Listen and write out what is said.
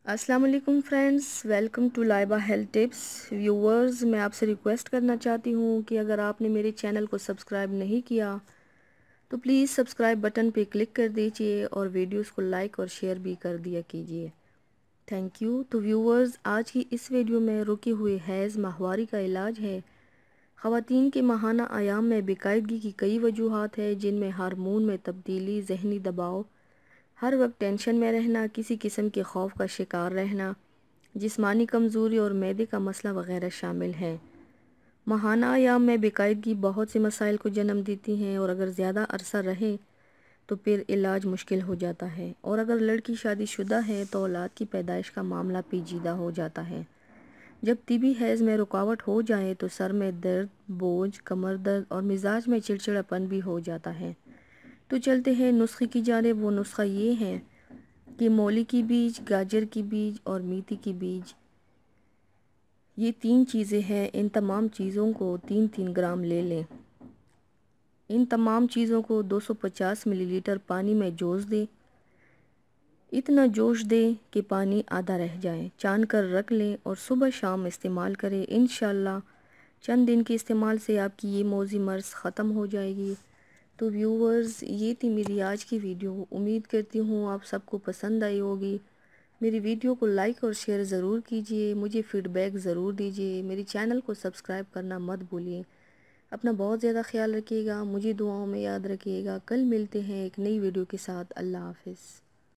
السلام علیکم friends, welcome to Laiba health tips viewers. میں آپ سے ریکویسٹ کرنا چاہتی ہوں کہ اگر آپ نے میرے چینل کو سبسکرائب نہیں کیا تو پلیز سبسکرائب بٹن پہ کلک کر دیجئے اور ویڈیوز کو لائک اور شیئر بھی کر دیا کیجئے، تھینک یو۔ تو ویورز، آج کی اس ویڈیو میں رکے ہوئے حیض ماہواری کا علاج ہے۔ خواتین کے ماہانہ ایام میں بے قاعدگی کی کئی وجوہات ہیں، جن میں ہارمون میں تبدیلی، ذہنی دباؤ، ہر وقت ٹینشن میں رہنا، کسی قسم کے خوف کا شکار رہنا، جسمانی کمزوری اور معدے کا مسئلہ وغیرہ شامل ہیں۔ ماہانہ ایام میں بے قاعدگی بہت سے مسائل کو جنم دیتی ہیں، اور اگر زیادہ عرصہ رہے تو پھر علاج مشکل ہو جاتا ہے، اور اگر لڑکی شادی شدہ ہے تو اولاد کی پیدائش کا معاملہ پیچیدہ ہو جاتا ہے۔ جب طبی حیض میں رکاوٹ ہو جائے تو سر میں درد، بوجھ، کمر درد اور مزاج میں چڑچڑاپن بھی ہو جاتا ہے۔ تو چلتے ہیں نسخے کی جانب۔ وہ نسخہ یہ ہے کہ مولی کی بیج، گاجر کی بیج اور میتھی کی بیج، یہ 3 چیزیں ہیں۔ ان تمام چیزوں کو 3 گرام لے لیں۔ ان تمام چیزوں کو 250 ملی لیٹر پانی میں جوش دیں۔ اتنا جوش دیں کہ پانی آدھا رہ جائے، چھان کر رکھ لیں اور صبح شام استعمال کریں۔ انشاءاللہ چند دن کے استعمال سے آپ کی یہ موذی مرض ختم ہو جائے گی۔ تو ویورز، یہ تھی میری آج کی ویڈیو۔ امید کرتی ہوں آپ سب کو پسند آئی ہوگی۔ میری ویڈیو کو لائک اور شیئر ضرور کیجئے، مجھے فیڈ بیک ضرور دیجئے، میری چینل کو سبسکرائب کرنا مت بھولیے۔ اپنا بہت زیادہ خیال رکھیے گا، مجھے دعاؤں میں یاد رکھیے گا۔ کل ملتے ہیں ایک نئی ویڈیو کے ساتھ۔ اللہ حافظ۔